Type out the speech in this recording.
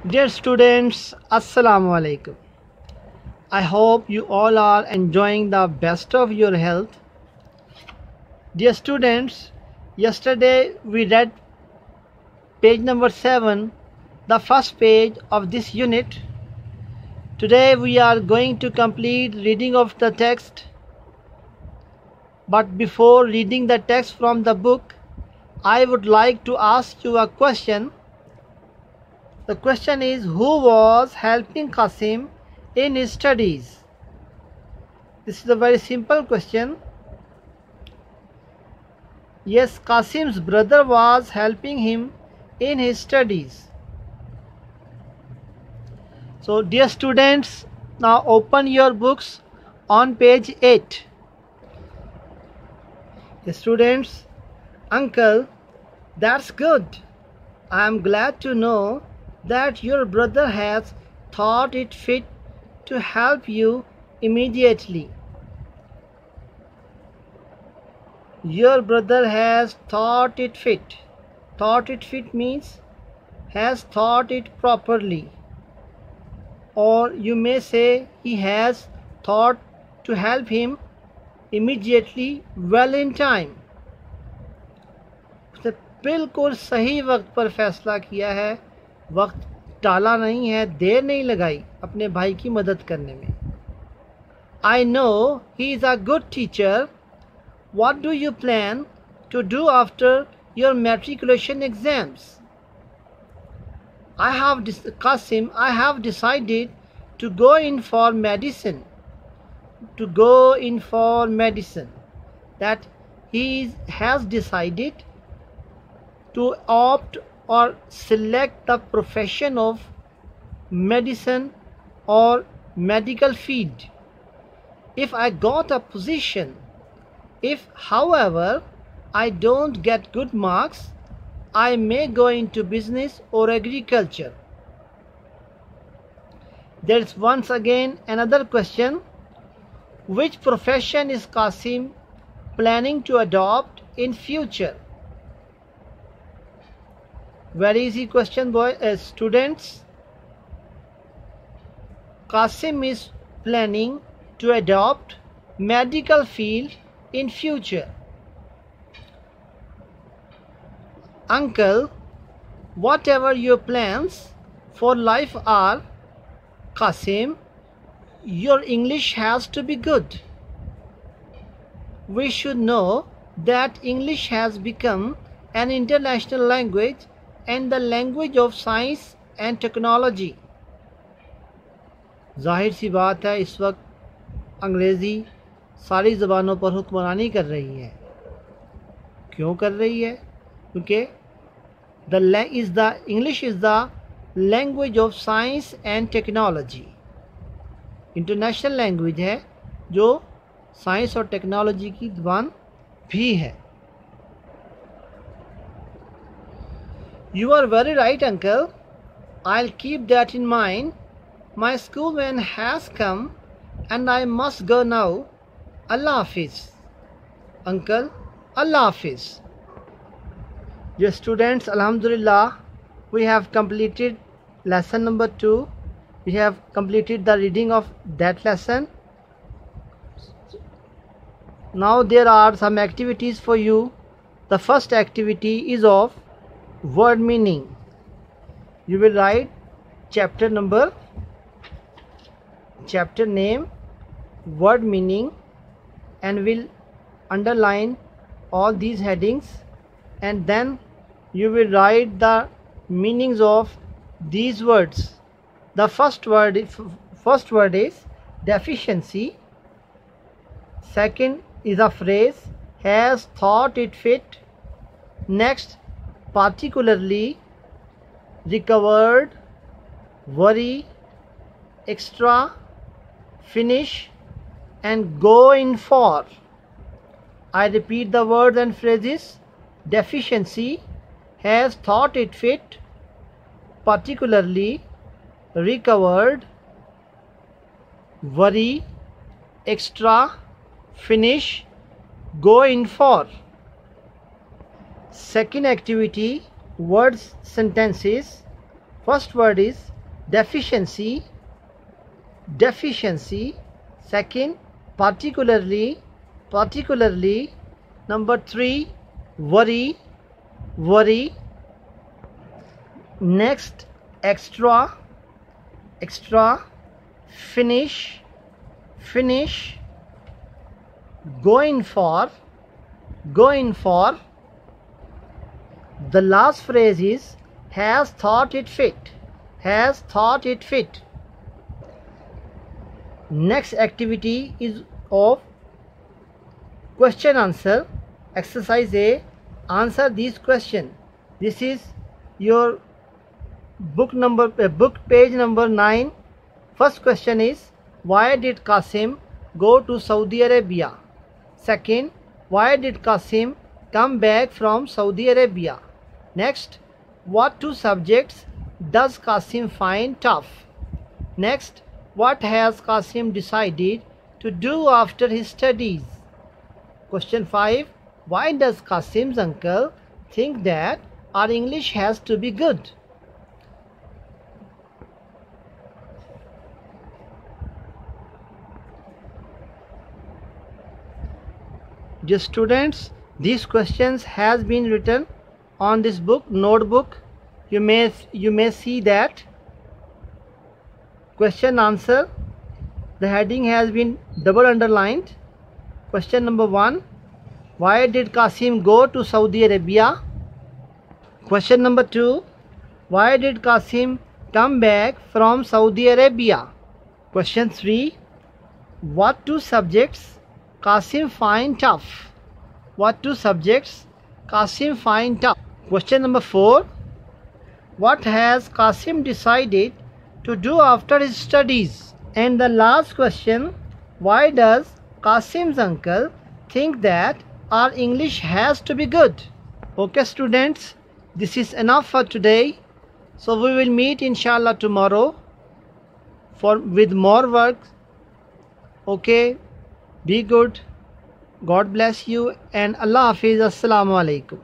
Dear students, Assalamu alaikum. I hope you all are enjoying the best of your health. Dear students, yesterday we read page number 7, the first page of this unit. Today we are going to complete reading of the text. But before reading the text from the book, I would like to ask you a question. The question is, who was helping Qasim in his studies? This is a very simple question. Yes, Qasim's brother was helping him in his studies. So dear students, now open your books on page 8. The students, uncle, that's good. I am glad to know that your brother has thought it fit to help you immediately. Your brother has thought it fit. Thought it fit means has thought it properly. Or you may say he has thought to help him immediately well in time. उसने बिल्कुल सही वक्त पर फैसला किया है, वक्त टाला नहीं है, देर नहीं लगाई अपने भाई की मदद करने में. I know he is a good teacher. What do you plan to do after your matriculation exams? I have decided to go in for medicine. That he has decided to opt or select the profession of medicine or medical field. If I got a position, if however I don't get good marks, I may go into business or agriculture. There is once again another question. Which profession is Qasim planning to adopt in future? Very easy question, students. Qasim is planning to adopt medical field in future. Uncle, whatever your plans for life are, Qasim, your English has to be good. We should know that English has become an international language and the language of science and technology. जाहिर सी बात है, इस वक्त अंग्रेज़ी सारी ज़बानों पर हुक्मरानी कर रही है. क्यों कर रही है? क्योंकि English is the language of science and technology. International language है जो साइंस और टेक्नोलॉजी की ज़बान भी है. You are very right, uncle. I'll keep that in mind. My school van has come and I must go now. Allah Hafiz. Uncle, Allah Hafiz. Dear students, Alhamdulillah, we have completed lesson number 2. We have completed the reading of that lesson. Now there are some activities for you. The first activity is of word meaning. You will write chapter name, word meaning, and will underline all these headings, and then you will write the meanings of these words. The first word is deficiency. Second is a phrase, has thought it fit. Next, particularly, recovered, worry, extra, finish, and go in for. I repeat the words and phrases. Deficiency, has thought it fit. Particularly, recovered, worry, extra, finish, go in for. Second activity, words sentences. First word is deficiency, deficiency. Second, particularly, particularly. Number 3, worry, worry. Next, extra, extra. Finish, finish. Going for, going for. The last phrase is has thought it fit, has thought it fit. Next activity is of question answer. Exercise A, answer these questions. This is your book page number 9. First question is, why did Qasim go to Saudi Arabia? Second, why did Qasim come back from Saudi Arabia? Next, what 2 subjects does Qasim find tough? Next, what has Qasim decided to do after his studies? Question 5, why does Qasim's uncle think that our English has to be good? Dear students, these questions has been written on this book notebook. You may see that question answer, the heading has been double underlined. Question number 1, why did Qasim go to Saudi Arabia? Question number 2, why did Qasim come back from Saudi Arabia? Question 3, what 2 subjects Qasim find tough? What 2 subjects Qasim find tough? Question number 4, what has Qasim decided to do after his studies? And the last question, why does Qasim's uncle think that our English has to be good? Okay students, this is enough for today. So we will meet inshallah tomorrow with more work. Okay, be good. God bless you and Allah Hafiz. Assalamu alaikum.